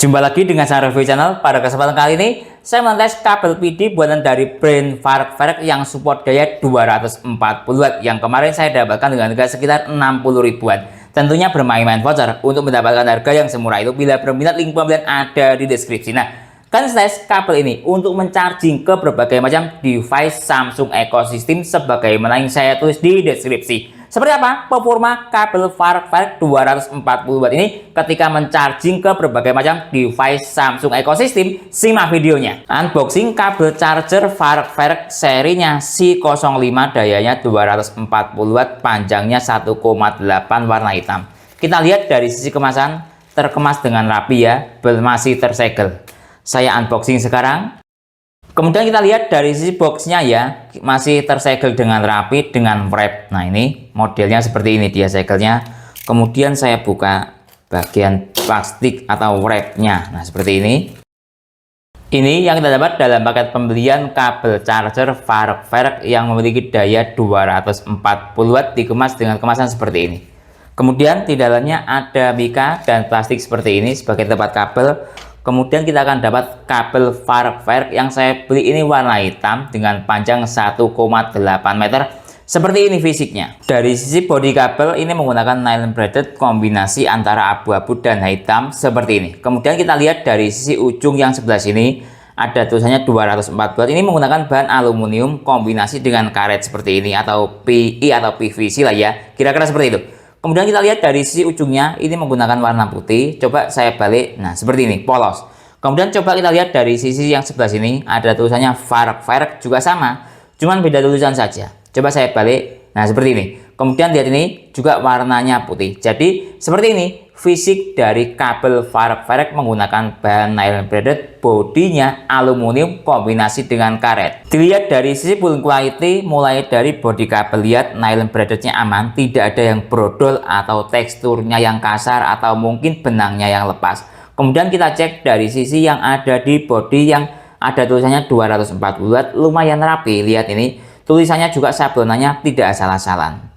Jumpa lagi dengan saya review channel. Pada kesempatan kali ini saya mentes kabel PD buatan dari brand Fark yang support daya 240 watt yang kemarin saya dapatkan dengan harga sekitar 60 ribuan. Tentunya bermain-main voucher untuk mendapatkan harga yang semurah itu. Bila berminat, link pembelian ada di deskripsi. Nah, konsistensi kabel ini untuk mencharging ke berbagai macam device Samsung ekosistem sebagaimana yang saya tulis di deskripsi. Seperti apa performa kabel Fark 240 watt ini ketika mencharging ke berbagai macam device Samsung ekosistem? Simak videonya. Unboxing kabel charger Fark serinya C05, dayanya 240 watt, panjangnya 1,8, warna hitam. Kita lihat dari sisi kemasan, terkemas dengan rapi ya, masih tersegel. Saya unboxing sekarang. Kemudian kita lihat dari sisi boxnya ya, masih tersegel dengan rapi dengan wrap. Nah, ini modelnya seperti ini dia segelnya. Kemudian saya buka bagian plastik atau wrapnya. Nah, seperti ini. Ini yang kita dapat dalam paket pembelian kabel charger Fark yang memiliki daya 240 watt, dikemas dengan kemasan seperti ini. Kemudian di dalamnya ada mika dan plastik seperti ini sebagai tempat kabel. Kemudian kita akan dapat kabel Fark yang saya beli ini warna hitam dengan panjang 1,8 meter. Seperti ini fisiknya. Dari sisi bodi kabel ini menggunakan nylon braided kombinasi antara abu-abu dan hitam seperti ini. Kemudian kita lihat dari sisi ujung yang sebelah sini ada tulisannya 240 watt. Ini menggunakan bahan aluminium kombinasi dengan karet seperti ini atau PI atau PVC lah ya. Kira-kira seperti itu. Kemudian kita lihat dari sisi ujungnya ini menggunakan warna putih. Coba saya balik. Nah, seperti ini, polos. Kemudian coba kita lihat dari sisi yang sebelah sini ada tulisannya Fark juga sama, cuman beda tulisan saja. Coba saya balik. Nah, seperti ini. Kemudian lihat ini juga warnanya putih. Jadi seperti ini fisik dari kabel Fark menggunakan bahan nylon braided, bodinya aluminium kombinasi dengan karet. Dilihat dari sisi build quality, mulai dari bodi kabel, lihat nylon braidednya aman, tidak ada yang brodol atau teksturnya yang kasar atau mungkin benangnya yang lepas. Kemudian kita cek dari sisi yang ada di bodi yang ada tulisannya 240 watt, lumayan rapi. Lihat ini tulisannya juga sablonannya tidak asal-asalan.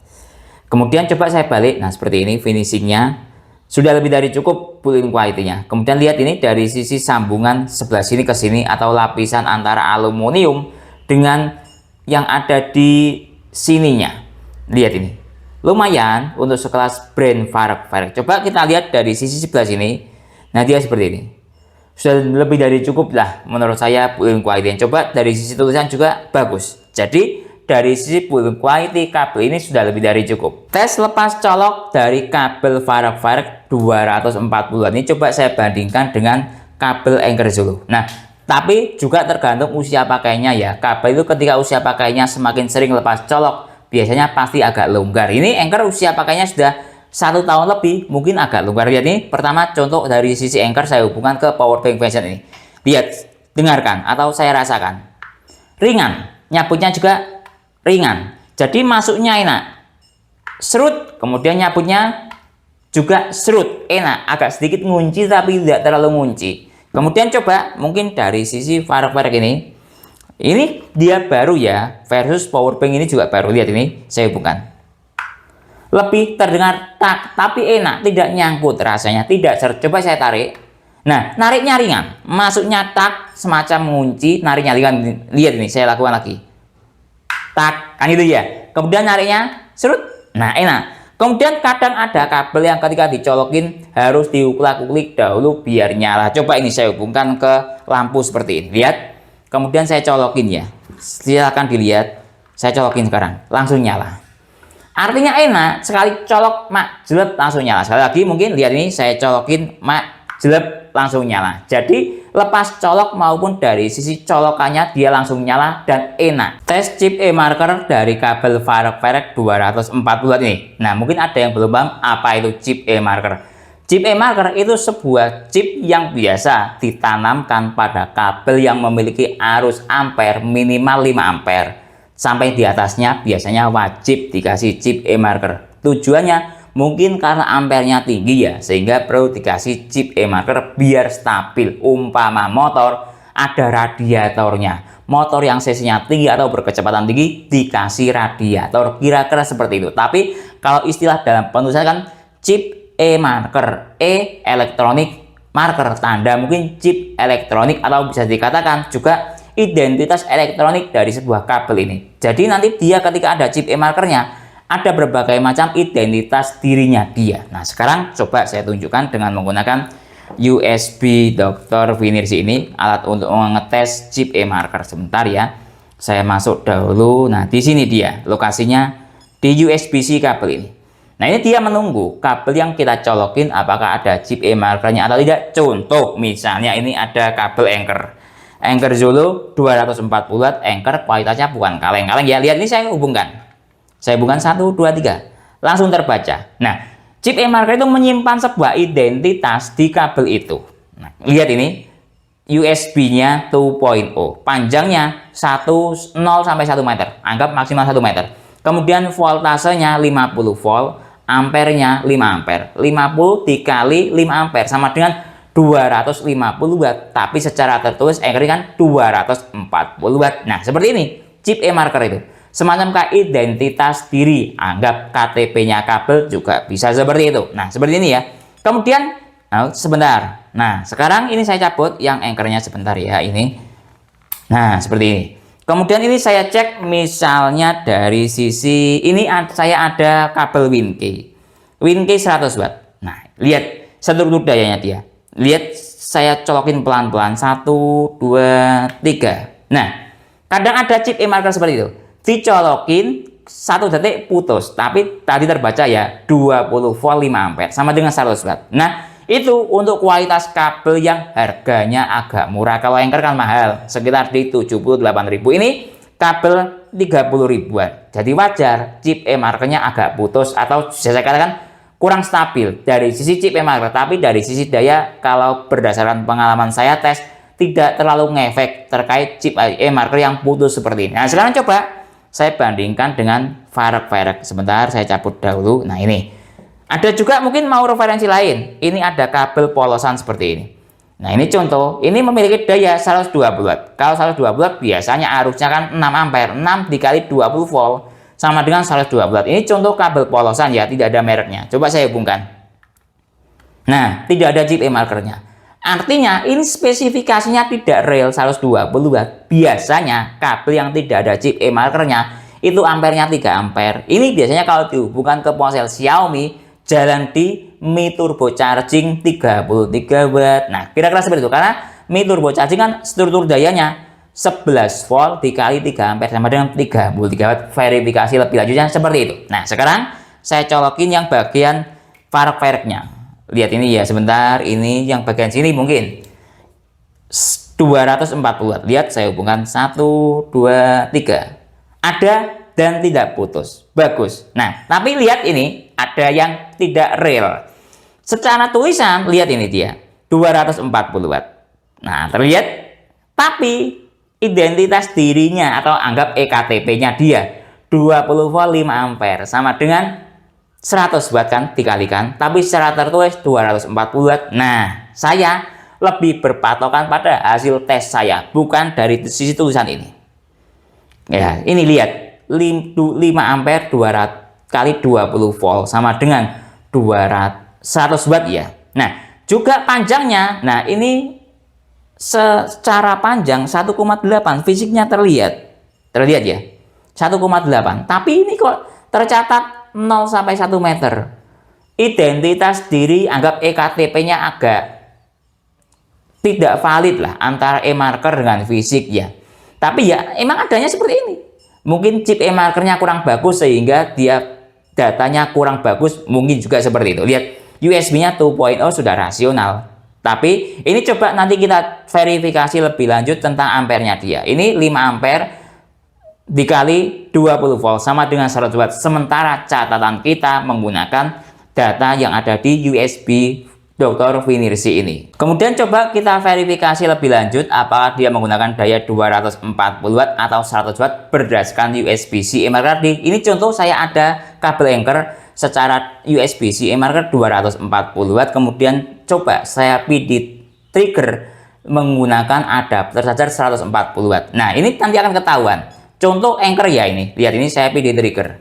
Kemudian coba saya balik. Nah, seperti ini finishingnya sudah lebih dari cukup build quality-nya. Kemudian lihat ini dari sisi sambungan sebelah sini ke sini atau lapisan antara aluminium dengan yang ada di sininya. Lihat ini. Lumayan untuk sekelas brand Fark. Coba kita lihat dari sisi sebelah sini. Nah, dia seperti ini. Sudah lebih dari cukup lah menurut saya build quality. Coba dari sisi tulisan juga bagus. Jadi dari sisi build quality kabel ini sudah lebih dari cukup. Tes lepas colok dari kabel Fark 240 watt ini coba saya bandingkan dengan kabel Anker Zulu. Nah, tapi juga tergantung usia pakainya ya. Kabel itu ketika usia pakainya semakin sering lepas colok, biasanya pasti agak longgar. Ini Anker usia pakainya sudah 1 tahun lebih, mungkin agak longgar. Lihat ini, pertama contoh dari sisi Anker saya hubungkan ke powerbank function ini. Lihat, dengarkan atau saya rasakan. Ringan, nyabutnya juga ringan, jadi masuknya enak, serut, kemudian nyabutnya juga serut, enak, agak sedikit ngunci tapi tidak terlalu ngunci. Kemudian coba mungkin dari sisi Fark ini dia baru ya, versus powerbank ini juga baru. Lihat ini, saya hubungkan, lebih terdengar tak, tapi enak, tidak nyangkut rasanya, tidak seret. Coba saya tarik. Nah, nariknya ringan, masuknya tak, semacam ngunci, nariknya ringan. Lihat ini, saya lakukan lagi. Tak, kan itu ya. Kemudian nariknya serut. Nah, enak. Kemudian kadang ada kabel yang ketika dicolokin harus diuklak-uklik dahulu biar nyala. Coba ini saya hubungkan ke lampu seperti ini. Lihat. Kemudian saya colokin ya. Silakan dilihat. Saya colokin sekarang. Langsung nyala. Artinya enak. Sekali colok mak jelek langsung nyala. Sekali lagi mungkin lihat ini saya colokin mak jelek langsung nyala. Jadi lepas colok maupun dari sisi colokannya dia langsung nyala dan enak. Tes chip e-marker dari kabel Fark 240 watt ini. Nah, mungkin ada yang belum paham apa itu chip e-marker. Chip e-marker itu sebuah chip yang biasa ditanamkan pada kabel yang memiliki arus ampere minimal 5 ampere. Sampai di atasnya biasanya wajib dikasih chip e-marker. Tujuannya mungkin karena ampernya tinggi ya, sehingga perlu dikasih chip e-marker biar stabil. Umpama motor ada radiatornya, motor yang cc-nya tinggi atau berkecepatan tinggi dikasih radiator, kira-kira seperti itu. Tapi kalau istilah dalam penulisan kan chip e-marker, elektronik marker, tanda mungkin chip elektronik, atau bisa dikatakan juga identitas elektronik dari sebuah kabel ini. Jadi nanti dia ketika ada chip e-markernya, ada berbagai macam identitas dirinya dia. Nah, sekarang coba saya tunjukkan dengan menggunakan USB Dr. Winirsi ini, alat untuk mengetes chip e-marker. Sebentar ya, saya masuk dahulu. Nah, di sini dia lokasinya di USB-C kabel ini. Nah, ini dia menunggu kabel yang kita colokin apakah ada chip e-markernya atau tidak. Contoh misalnya ini ada kabel Anker Zulu 240 watt, Anker kualitasnya bukan kaleng-kaleng ya. Lihat ini saya hubungkan. Saya hubungkan 1 2 3. Langsung terbaca. Nah, chip e-marker itu menyimpan sebuah identitas di kabel itu. Nah, lihat ini USB-nya 2.0. Panjangnya 0 sampai 1 meter. Anggap maksimal 1 meter. Kemudian voltasenya 50 volt, ampernya 5 ampere. 50 dikali 5 ampere sama dengan 250 watt. Tapi secara tertulis Anker kan 240 watt. Nah, seperti ini chip e-marker itu. Semacam kayak identitas diri. Anggap KTP-nya kabel juga bisa seperti itu. Nah, seperti ini ya. Kemudian, sebentar. Nah, sekarang ini saya cabut yang Ankernya sebentar ya ini. Nah, seperti ini. Kemudian ini saya cek misalnya dari sisi ini saya ada kabel WinKey 100 watt. Nah, lihat struktur dayanya dia. Lihat saya colokin pelan-pelan 1 2 3. Nah, kadang ada chip e-marker seperti itu. Dicolokin 1 detik putus, tapi tadi terbaca ya 20 volt 5 ampere sama dengan 100 watt. Nah, itu untuk kualitas kabel yang harganya agak murah. Kalau Anker kan mahal, sekitar di 78.000. Ini kabel 30 ribuan. Jadi wajar chip e-markernya agak putus atau saya katakan kurang stabil dari sisi chip e-marker. Tapi dari sisi daya, kalau berdasarkan pengalaman saya tes, tidak terlalu ngefek terkait chip e-marker yang putus seperti ini. Nah, sekarang coba saya bandingkan dengan Farek. Sebentar saya cabut dahulu. Nah, ini ada juga mungkin mau referensi lain. Ini ada kabel polosan seperti ini. Nah, ini contoh. Ini memiliki daya 120 watt. Kalau 120 watt biasanya arusnya kan 6 ampere. 6 dikali 20 volt sama dengan 120 watt. Ini contoh kabel polosan ya, tidak ada mereknya. Coba saya hubungkan. Nah, tidak ada chip e-markernya. Artinya ini spesifikasinya tidak real 120 watt. Biasanya kabel yang tidak ada chip e-markernya itu ampernya 3 ampere. Ini biasanya kalau dihubungkan ke ponsel Xiaomi jalan di Mi Turbo Charging 33 watt. Nah, kira-kira seperti itu. Karena Mi Turbo Charging kan struktur dayanya 11 volt dikali 3 ampere sama dengan 33 watt. Verifikasi lebih lanjutnya seperti itu. Nah, sekarang saya colokin yang bagian Farek-nya. Lihat ini ya, sebentar. Ini yang bagian sini mungkin 240 watt. Lihat saya hubungkan 1 2 3. Ada dan tidak putus. Bagus. Nah, tapi lihat ini ada yang tidak real. Secara tulisan, lihat ini dia 240 watt. Nah, terlihat. Tapi identitas dirinya atau anggap EKTP-nya dia 20 volt 5 ampere sama dengan 100 watt kan dikalikan. Tapi secara tertulis 240 watt. Nah, saya lebih berpatokan pada hasil tes saya, bukan dari sisi tulisan ini. Ya, ini lihat 5 ampere 200 kali 20 volt sama dengan 100 watt ya. Nah, juga panjangnya. Nah, ini secara panjang 1,8 fisiknya terlihat. Terlihat ya. 1,8. Tapi ini kok tercatat 0 sampai 1 meter. Identitas diri anggap EKTP-nya agak tidak valid lah antara e-marker dengan fisik ya. Tapi ya emang adanya seperti ini. Mungkin chip e-markernya kurang bagus sehingga dia datanya kurang bagus, mungkin juga seperti itu. Lihat USB-nya 2.0 sudah rasional. Tapi ini coba nanti kita verifikasi lebih lanjut tentang ampernya dia. Ini 5 ampere dikali 20 volt sama dengan 100 watt. Sementara catatan kita menggunakan data yang ada di USB Dr. Winirsi ini. Kemudian coba kita verifikasi lebih lanjut apakah dia menggunakan daya 240 watt atau 100 watt berdasarkan USB-C e-marker. Ini contoh saya ada kabel Anker secara USB-C e-marker 240 watt. Kemudian coba saya PD trigger menggunakan adapter charger 140 watt. Nah, ini nanti akan ketahuan. Contoh Anker ya ini. Lihat ini saya PD trigger.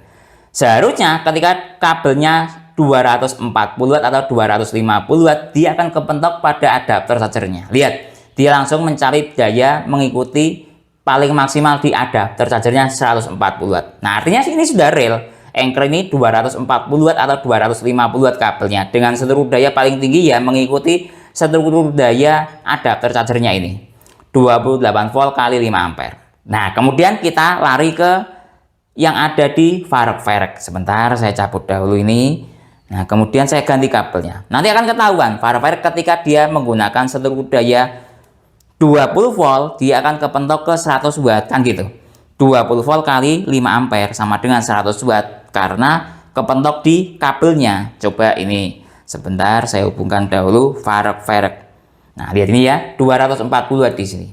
Seharusnya ketika kabelnya 240 watt atau 250 watt, dia akan kepentok pada adapter chargernya. Lihat, dia langsung mencari daya mengikuti paling maksimal di adapter chargernya 140 watt. Nah, artinya ini sudah real. Anchor ini 240 watt atau 250 watt kabelnya dengan seluruh daya paling tinggi ya mengikuti seluruh daya adapter chargernya ini. 28 volt kali 5 ampere. Nah, kemudian kita lari ke yang ada di Fark. Sebentar, saya cabut dahulu ini. Nah, kemudian saya ganti kabelnya. Nanti akan ketahuan Fark ketika dia menggunakan seluruh daya 20 volt, dia akan kepentok ke 100 watt kan gitu. 20 volt kali 5 ampere sama dengan 100 watt karena kepentok di kabelnya. Coba ini. Sebentar, saya hubungkan dahulu Fark. Nah, lihat ini ya, 240 watt di sini.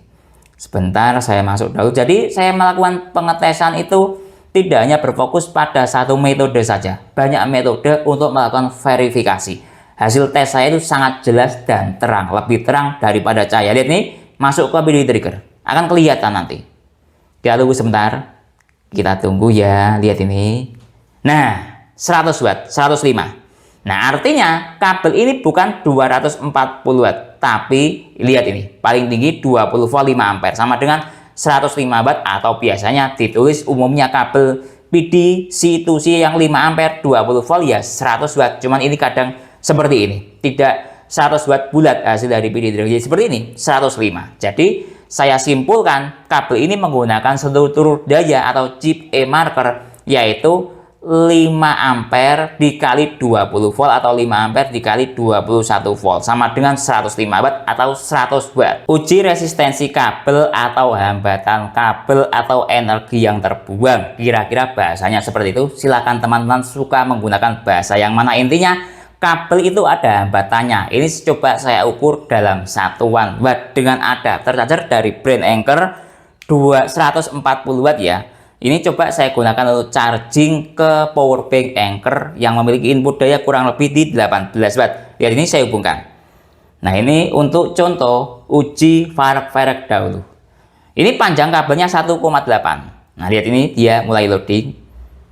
Sebentar, saya masuk dahulu. Jadi, saya melakukan pengetesan itu tidak hanya berfokus pada satu metode saja. Banyak metode untuk melakukan verifikasi. Hasil tes saya itu sangat jelas dan terang, lebih terang daripada cahaya. Lihat nih, masuk ke video trigger. Akan kelihatan nanti. Kita tunggu sebentar. Kita tunggu ya, lihat ini. Nah, 100 watt, 105. Nah, artinya kabel ini bukan 240 watt, tapi lihat ini, paling tinggi 20 volt 5 ampere sama dengan 105 watt atau biasanya ditulis umumnya kabel PD C2C yang 5 ampere 20 volt ya 100 watt. Cuman ini kadang seperti ini, tidak 100 watt bulat hasil dari PD. Jadi seperti ini, 105. Jadi saya simpulkan kabel ini menggunakan seluruh daya atau chip E-marker yaitu 5 ampere dikali 20 volt atau 5 ampere dikali 21 volt sama dengan 105 watt atau 100 watt. Uji resistensi kabel atau hambatan kabel atau energi yang terbuang. Kira-kira bahasanya seperti itu. Silakan teman-teman suka menggunakan bahasa yang mana, intinya kabel itu ada hambatannya. Ini coba saya ukur dalam satuan watt dengan adapter charger dari brand Anchor 140 watt ya. Ini coba saya gunakan untuk charging ke power bank Anchor yang memiliki input daya kurang lebih di 18 watt. Lihat ini saya hubungkan. Nah, ini untuk contoh uji Fark dahulu. Ini panjang kabelnya 1,8. Nah, lihat ini dia mulai loading.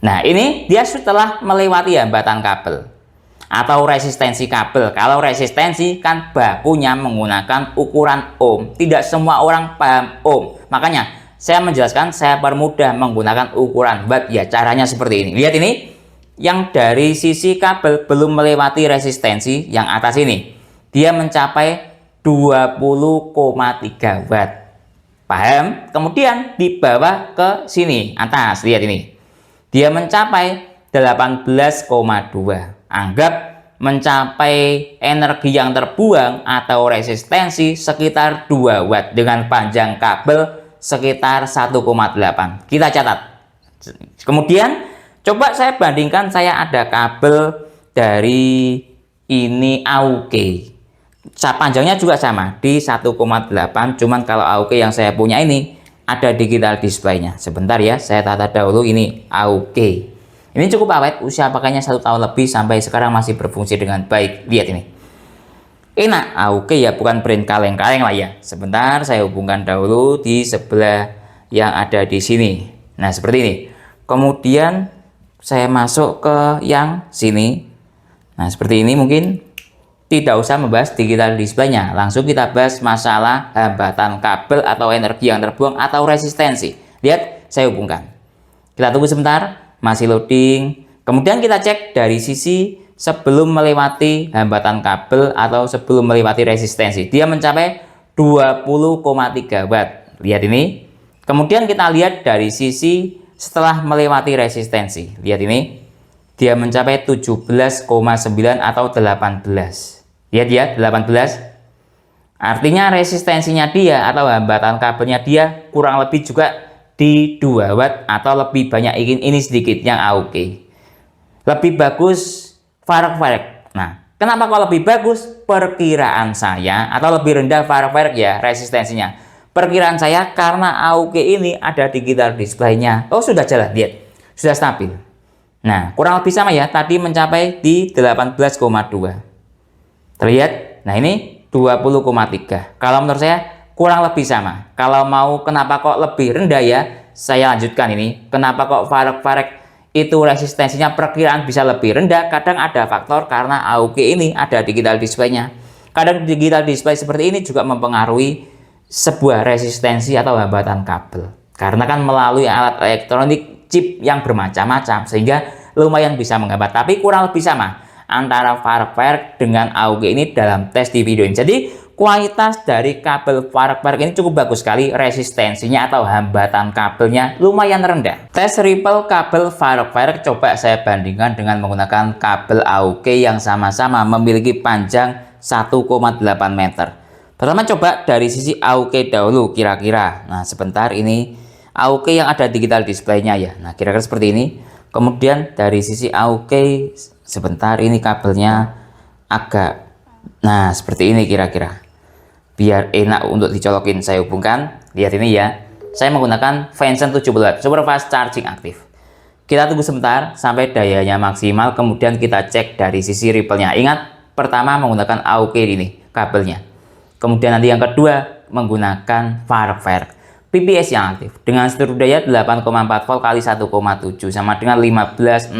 Nah, ini dia setelah melewati hambatan kabel atau resistensi kabel. Kalau resistensi kan bakunya menggunakan ukuran ohm. Tidak semua orang paham ohm. Makanya saya menjelaskan, saya permudah menggunakan ukuran watt ya. Caranya seperti ini. Lihat ini, yang dari sisi kabel belum melewati resistensi yang atas ini, dia mencapai 20,3 watt. Paham? Kemudian di bawah ke sini atas, lihat ini, dia mencapai 18,2. Anggap mencapai energi yang terbuang atau resistensi sekitar 2 watt dengan panjang kabel sekitar 1,8. Kita catat. Kemudian coba saya bandingkan, saya ada kabel dari ini AUK. Panjangnya juga sama di 1,8, cuman kalau AUK yang saya punya ini ada digital display-nya. Sebentar ya, saya tata dahulu ini AUK. Ini cukup awet, usia pakainya 1 tahun lebih sampai sekarang masih berfungsi dengan baik. Lihat ini. Enak, AUK ya, bukan brand kaleng-kaleng lah ya. Sebentar saya hubungkan dahulu di sebelah yang ada di sini. Nah, seperti ini. Kemudian saya masuk ke yang sini. Nah, seperti ini mungkin tidak usah membahas digital display-nya. Langsung kita bahas masalah hambatan kabel atau energi yang terbuang atau resistensi. Lihat, saya hubungkan. Kita tunggu sebentar. Masih loading. Kemudian kita cek dari sisi sebelum melewati hambatan kabel atau sebelum melewati resistensi. Dia mencapai 20,3 watt. Lihat ini. Kemudian kita lihat dari sisi setelah melewati resistensi. Lihat ini. Dia mencapai 17,9 atau 18. Lihat ya, 18. Artinya resistensinya dia atau hambatan kabelnya dia kurang lebih juga di 2 watt atau lebih banyak. Ini sedikit yang AUK. Lebih bagus Fark. Nah, kenapa kok lebih bagus? Perkiraan saya atau lebih rendah Fark ya resistensinya. Perkiraan saya karena AUK ini ada digital display-nya. Oh, sudah jalan, lihat. Sudah stabil. Nah, kurang lebih sama ya. Tadi mencapai di 18,2. Terlihat? Nah, ini 20,3. Kalau menurut saya kurang lebih sama. Kalau mau kenapa kok lebih rendah ya, saya lanjutkan ini. Kenapa kok Fark itu resistensinya perkiraan bisa lebih rendah, kadang ada faktor karena AUG ini ada digital display-nya. Kadang digital display seperti ini juga mempengaruhi sebuah resistensi atau hambatan kabel. Karena kan melalui alat elektronik chip yang bermacam-macam sehingga lumayan bisa menghambat. Tapi kurang lebih sama antara Fark dengan AUG ini dalam tes di video ini. Jadi kualitas dari kabel Fark ini cukup bagus sekali, resistensinya atau hambatan kabelnya lumayan rendah. Tes Ripple kabel Fark coba saya bandingkan dengan menggunakan kabel AUG yang sama-sama memiliki panjang 1,8 meter. Pertama coba dari sisi AUG dahulu kira-kira. Nah sebentar, ini AUG yang ada digital display-nya ya. Nah kira-kira seperti ini. Kemudian dari sisi AUG sebentar, ini kabelnya agak, nah seperti ini kira-kira. Biar enak untuk dicolokin saya hubungkan. Lihat ini ya, saya menggunakan Vention 70 Watt super fast charging aktif. Kita tunggu sebentar sampai dayanya maksimal, kemudian kita cek dari sisi Ripple-nya. Ingat, pertama menggunakan AUG ini kabelnya, kemudian nanti yang kedua menggunakan Fark PPS yang aktif dengan seluruh daya 8,4 volt kali 1,7 sama dengan 15-16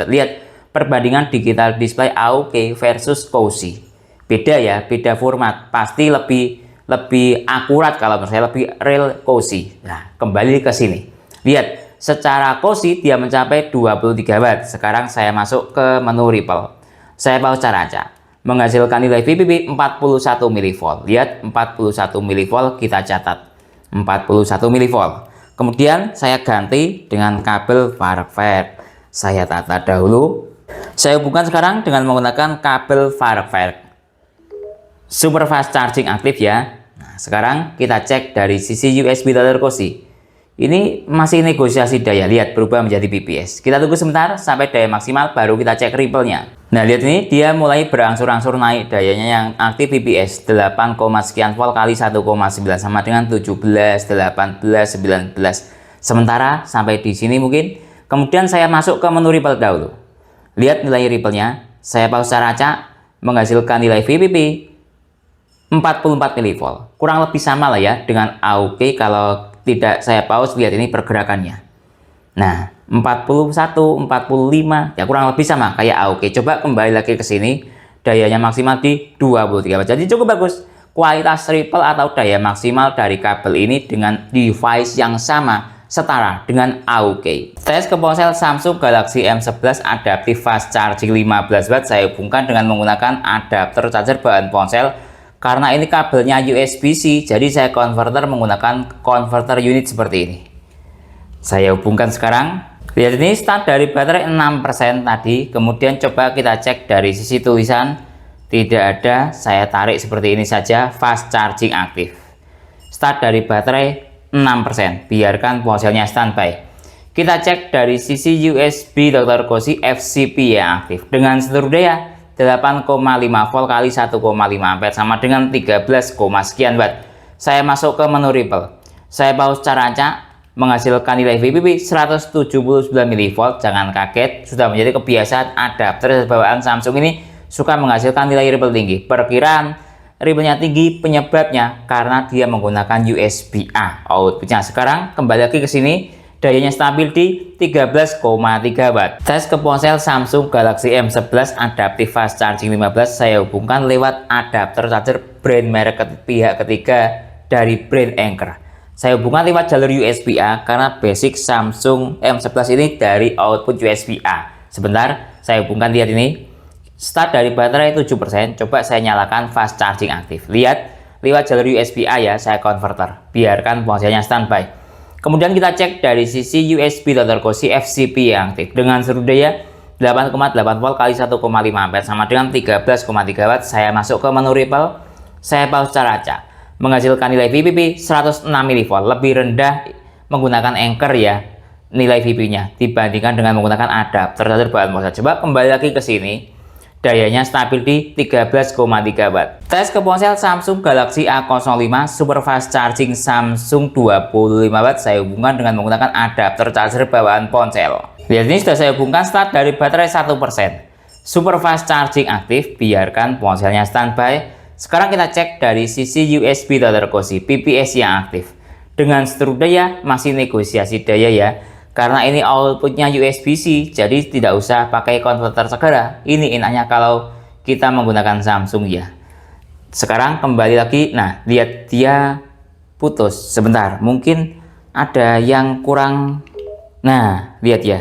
watt. Lihat perbandingan digital display AUG versus Cozy. Beda ya, beda format, pasti lebih akurat kalau menurut saya, lebih real Cozy. Nah kembali ke sini, lihat secara Cozy dia mencapai 23 watt. Sekarang saya masuk ke menu Ripple, saya pause cara aja, menghasilkan nilai VPP 41 mV. Lihat 41 mV, kita catat 41 mV. Kemudian saya ganti dengan kabel Fark. Saya tata dahulu, saya hubungkan sekarang dengan menggunakan kabel Fark super fast charging aktif ya. Nah sekarang kita cek dari sisi USB Data Cozy. Ini masih negosiasi daya, lihat berubah menjadi PPS. Kita tunggu sebentar sampai daya maksimal baru kita cek Ripple-nya. Nah lihat ini, dia mulai berangsur-angsur naik dayanya yang aktif PPS 8, sekian volt kali 1,9 sama dengan 17, 18, 19. Sementara sampai di sini mungkin. Kemudian saya masuk ke menu Ripple dahulu. Lihat nilai Ripple-nya, saya pause cara acak, menghasilkan nilai VPP 44 mV. Kurang lebih sama lah ya dengan AUG. Kalau tidak saya pause, lihat ini pergerakannya. Nah 41, 45 ya kurang lebih sama kayak AUG. Coba kembali lagi ke sini, dayanya maksimal di 23 watt. Jadi cukup bagus kualitas Ripple atau daya maksimal dari kabel ini dengan device yang sama, setara dengan AUG. Tes ke ponsel Samsung Galaxy M11 adaptive fast charging 15 watt. Saya hubungkan dengan menggunakan adapter charger bahan ponsel. Karena ini kabelnya USB-C, jadi saya konverter menggunakan konverter unit seperti ini. Saya hubungkan sekarang. Lihat ini start dari baterai 6% tadi. Kemudian coba kita cek dari sisi tulisan, tidak ada. Saya tarik seperti ini saja, fast charging aktif. Start dari baterai 6%, biarkan ponselnya standby. Kita cek dari sisi USB Dr. Cozy FCP yang aktif dengan seluruh daya 8,5 volt kali 1,5 ampere sama dengan 13, sekian watt. Saya masuk ke menu Ripple. Saya pause cara acak, menghasilkan nilai VPP 179 mV. Jangan kaget, sudah menjadi kebiasaan adapter bawaan Samsung ini suka menghasilkan nilai Ripple tinggi. Perkiraan Ripple-nya tinggi penyebabnya karena dia menggunakan USB-A outputnya. Sekarang kembali lagi ke sini, dayanya stabil di 13,3 watt. Tes ke ponsel Samsung Galaxy M11 adaptive fast charging 15. Saya hubungkan lewat adapter charger brand merek pihak ketiga dari brand Anker. Saya hubungkan lewat jalur USB-A karena basic Samsung M11 ini dari output USB-A. Sebentar, saya hubungkan. Lihat ini, start dari baterai 7%. Coba saya nyalakan fast charging aktif. Lihat lewat jalur USB-A ya, saya konverter, biarkan ponselnya standby. Kemudian kita cek dari sisi USB Dr. Cozy FCP yang aktif dengan seluruh daya 8,8 volt kali 1,5 ampere sama dengan 13,3 watt. Saya masuk ke menu Ripple, saya pause cara acak, menghasilkan nilai VPP 106 mV, lebih rendah menggunakan Anker ya nilai VPP-nya dibandingkan dengan menggunakan adapter charger bahan ponsel. Coba kembali lagi ke sini, dayanya stabil di 13,3 watt. Tes ke ponsel Samsung Galaxy A05 super fast charging Samsung 25 watt. Saya hubungkan dengan menggunakan adapter charger bawaan ponsel. Lihat ini sudah saya hubungkan, start dari baterai 1%. Super fast charging aktif, biarkan ponselnya standby. Sekarang kita cek dari sisi USB Dr. Cozy PPS yang aktif. Dengan seluruh daya masih negosiasi daya ya. Karena ini outputnya USB-C, jadi tidak usah pakai konverter segera. Ini enaknya kalau kita menggunakan Samsung ya. Sekarang kembali lagi, nah lihat dia putus sebentar, mungkin ada yang kurang. Nah lihat ya,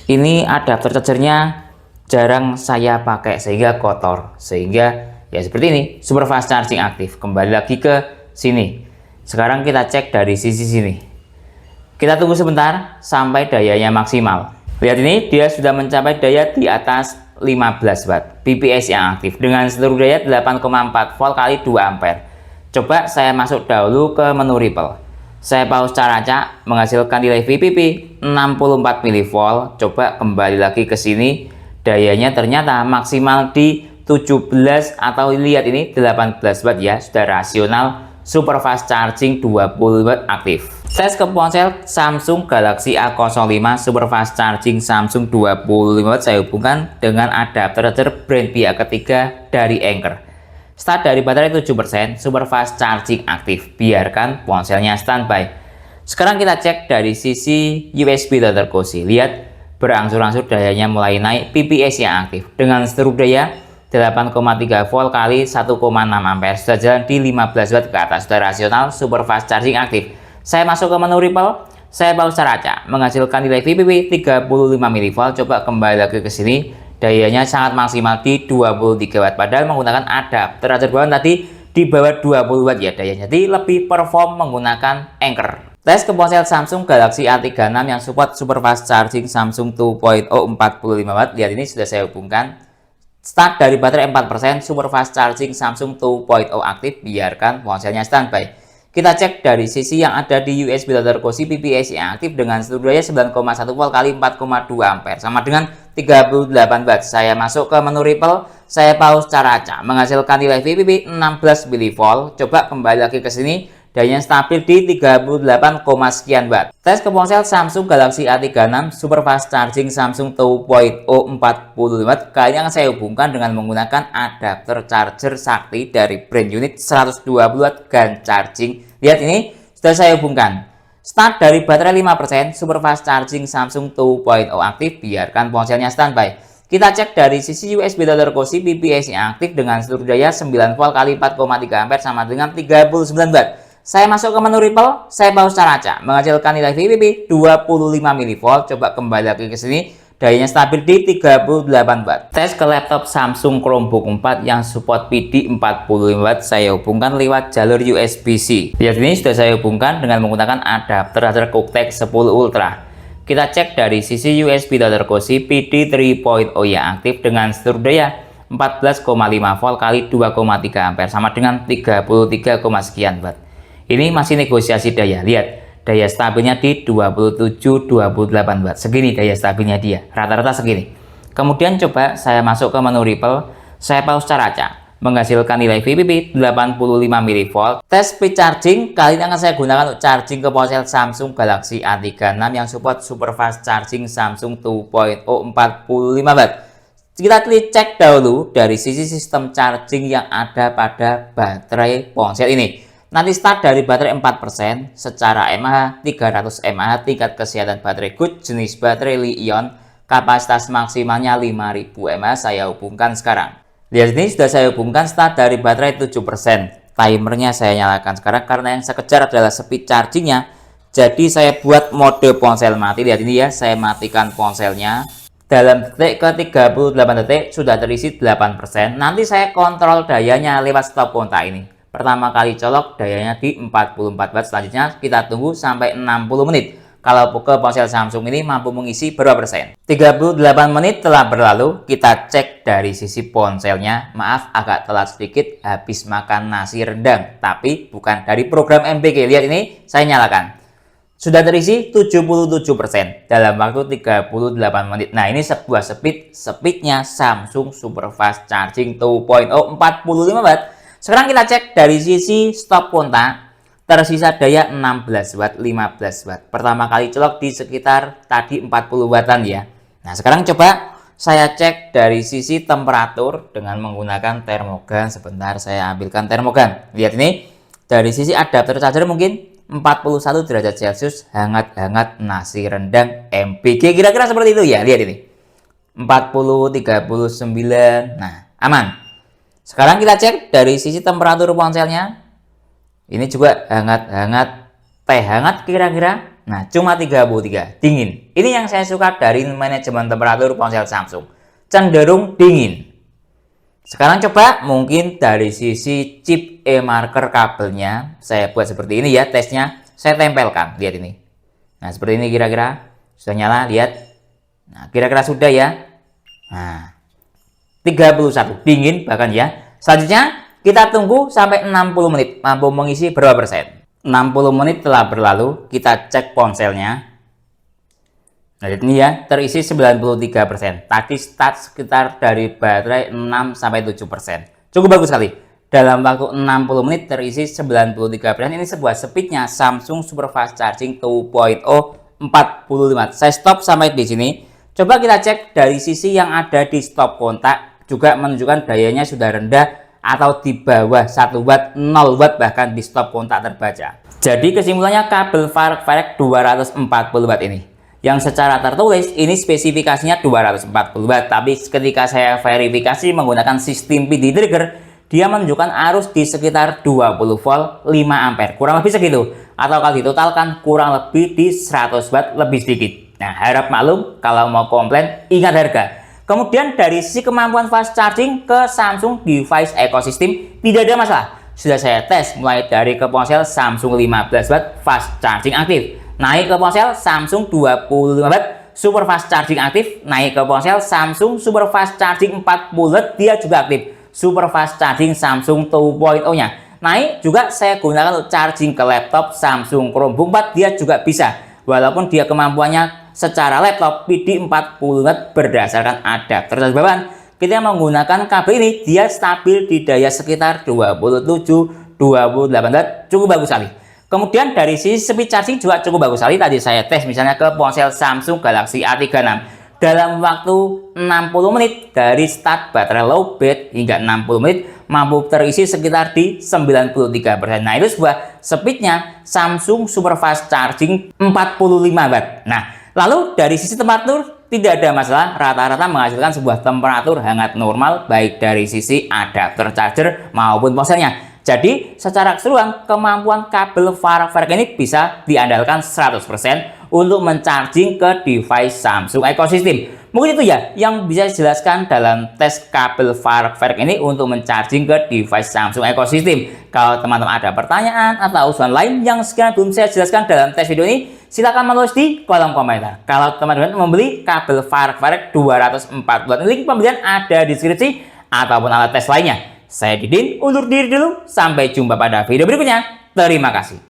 ini adapter chargernya jarang saya pakai sehingga kotor, sehingga ya seperti ini, super fast charging aktif. Kembali lagi ke sini, sekarang kita cek dari sisi sini. Kita tunggu sebentar sampai dayanya maksimal. Lihat ini, dia sudah mencapai daya di atas 15 watt PPS yang aktif dengan seluruh daya 8,4 volt kali 2 ampere. Coba saya masuk dahulu ke menu Ripple. Saya pause cara acak, menghasilkan nilai VPP 64 mV. Coba kembali lagi ke sini, dayanya ternyata maksimal di 17 atau lihat ini 18 watt ya, sudah rasional super fast charging 20 watt aktif. Tes ke ponsel Samsung Galaxy A05 super fast charging Samsung 25 watt saya hubungkan dengan adapter charger brand pihak ketiga dari Anker. Start dari baterai 7%, super fast charging aktif. Biarkan ponselnya standby. Sekarang kita cek dari sisi USB Dr. Cozy. Lihat berangsur-angsur dayanya mulai naik, PPS yang aktif dengan seluruh daya 8,3 volt kali 1,6 ampere. Sudah jalan di 15 watt ke atas, sudah rasional super fast charging aktif. Saya masuk ke menu Ripple, saya pause cara acak, menghasilkan nilai VPP 35 mV. Coba kembali lagi ke sini, dayanya sangat maksimal di 23 watt. Padahal menggunakan adapter charger bawaan tadi di bawah 20 watt ya dayanya. Jadi lebih perform menggunakan Anker. Tes ke ponsel Samsung Galaxy A36 yang support super fast charging Samsung 2.0 45 watt. Lihat ini sudah saya hubungkan. Start dari baterai 4%, super fast charging Samsung 2.0 aktif. Biarkan ponselnya standby. Kita cek dari sisi yang ada di USB Dr. Cozy PPS yang aktif dengan seluruh daya 9,1 volt kali 4,2 ampere sama dengan 38 watt. Saya masuk ke menu Ripple, saya pause cara acak, menghasilkan nilai VPP 16 mV. Coba kembali lagi ke sini, dayanya stabil di 38, sekian watt. Tes ke ponsel Samsung Galaxy A36 super fast charging Samsung 2.0 40 watt. Kali ini akan saya hubungkan dengan menggunakan adapter charger sakti dari brand unit 120 watt GaN charging. Lihat ini sudah saya hubungkan. Start dari baterai 5%, super fast charging Samsung 2.0 aktif. Biarkan ponselnya standby. Kita cek dari sisi USB Dr. Cozy PPS yang aktif dengan seluruh daya 9 volt kali 4,3 ampere sama dengan 39 watt. Saya masuk ke menu Ripple, saya pause cara acak, menghasilkan nilai VPP 25 mV. Coba kembali lagi ke sini, dayanya stabil di 38 watt. Tes ke laptop Samsung Chromebook 4 yang support PD 45 watt, saya hubungkan lewat jalur USB-C. Lihat ini sudah saya hubungkan dengan menggunakan adapter charger QuickTech 10 Ultra. Kita cek dari sisi USB Dr. Cozy PD 3.0 yang aktif dengan seluruh daya 14,5 volt kali 2,3 ampere sama dengan 33, sekian watt. Ini masih negosiasi daya. Lihat, daya stabilnya di 27-28 watt. Segini daya stabilnya dia. Rata-rata segini. Kemudian coba saya masuk ke menu Ripple. Saya pause cara acak. Menghasilkan nilai VPP 85 mV. Tes speed charging. Kali ini akan saya gunakan untuk charging ke ponsel Samsung Galaxy A36 yang support super fast charging Samsung 2.0 45 watt. Kita cek dahulu dari sisi sistem charging yang ada pada baterai ponsel ini. Nanti start dari baterai 4%, secara mAh 300 mAh, tingkat kesehatan baterai good, jenis baterai Li-ion, kapasitas maksimalnya 5000 mAh. Saya hubungkan sekarang. Lihat ini sudah saya hubungkan, start dari baterai 7%. Timernya saya nyalakan sekarang karena yang saya kejar adalah speed chargingnya. Jadi saya buat mode ponsel mati. Lihat ini ya, saya matikan ponselnya. Dalam detik ke 38 detik sudah terisi 8%. Nanti saya kontrol dayanya lewat stop kontak ini. Pertama kali colok dayanya di 44 watt. Selanjutnya kita tunggu sampai 60 menit. Kalau ke ponsel Samsung ini mampu mengisi berapa persen? 38 menit telah berlalu. Kita cek dari sisi ponselnya. Maaf agak telat sedikit, habis makan nasi rendang. Tapi bukan dari program MBG. Lihat ini, saya nyalakan. Sudah terisi 77% dalam waktu 38 menit. Nah ini sebuah speednya Samsung super fast charging 2.0 45 watt. Sekarang kita cek dari sisi stop kontak, tersisa daya 16 watt, 15 watt. Pertama kali colok di sekitar tadi 40 wattan ya. Nah sekarang coba saya cek dari sisi temperatur dengan menggunakan termogan. Sebentar saya ambilkan termogan. Lihat ini, dari sisi adapter charger mungkin 41 derajat Celcius, hangat-hangat nasi rendang MPG. Kira-kira seperti itu ya, lihat ini. 40, 39, nah aman. Sekarang kita cek dari sisi temperatur ponselnya. Ini juga hangat-hangat, teh hangat kira-kira. Nah, cuma 33, dingin. Ini yang saya suka dari manajemen temperatur ponsel Samsung. Cenderung dingin. Sekarang coba mungkin dari sisi chip e-marker kabelnya. Saya buat seperti ini ya tesnya. Saya tempelkan, lihat ini. Nah, seperti ini kira-kira. Sudah nyala, lihat. Nah, kira-kira sudah ya. Nah, 31, dingin bahkan ya. Selanjutnya, kita tunggu sampai 60 menit. Mampu mengisi berapa persen? 60 menit telah berlalu, kita cek ponselnya. Nah, ini ya, terisi 93%. Tadi start sekitar dari baterai 6-7%. Cukup bagus sekali. Dalam waktu 60 menit terisi 93%. Ini sebuah speednya Samsung Super Fast Charging 2.0 45. Saya stop sampai di sini. Coba kita cek dari sisi yang ada di stop kontak. Juga menunjukkan dayanya sudah rendah atau di bawah 1 watt, 0 watt bahkan di stop kontak terbaca. Jadi kesimpulannya kabel Fark 240 watt ini, yang secara tertulis ini spesifikasinya 240 watt, tapi ketika saya verifikasi menggunakan sistem PD trigger, dia menunjukkan arus di sekitar 20 volt 5 ampere, kurang lebih segitu, atau kalau ditotalkan kurang lebih di 100 watt lebih sedikit. Nah, harap maklum kalau mau komplain ingat harga. Kemudian dari sisi kemampuan fast charging ke Samsung device ekosistem tidak ada masalah. Sudah saya tes mulai dari ke ponsel Samsung 15 watt fast charging aktif, naik ke ponsel Samsung 25 watt super fast charging aktif, naik ke ponsel Samsung super fast charging 40 watt dia juga aktif. Super fast charging Samsung 2.0 nya naik juga saya gunakan untuk charging ke laptop Samsung Chromebook 4 dia juga bisa. Walaupun dia kemampuannya secara laptop PD 40 watt berdasarkan adapter bahan, kita menggunakan kabel ini dia stabil di daya sekitar 27-28 watt, cukup bagus sekali. Kemudian dari sisi speed charging juga cukup bagus sekali. Tadi saya tes misalnya ke ponsel Samsung Galaxy A36 dalam waktu 60 menit dari start baterai low bed hingga 60 menit mampu terisi sekitar di 93%. Nah, itu sebuah speednya Samsung Super Fast Charging 45 watt. Nah, lalu dari sisi temperatur tidak ada masalah, rata-rata menghasilkan sebuah temperatur hangat normal baik dari sisi adapter charger maupun ponselnya. Jadi secara keseluruhan kemampuan kabel Fark ini bisa diandalkan 100% untuk mencharging ke device Samsung ekosistem. Mungkin itu ya yang bisa dijelaskan dalam tes kabel Fark ini untuk mencharging ke device Samsung ekosistem. Kalau teman-teman ada pertanyaan atau usulan lain yang sekiranya belum saya jelaskan dalam tes video ini, silakan menulis di kolom komentar. Kalau teman-teman membeli kabel Fark 240 watt, link pembelian ada di deskripsi ataupun alat tes lainnya. Saya Didin, undur diri dulu. Sampai jumpa pada video berikutnya. Terima kasih.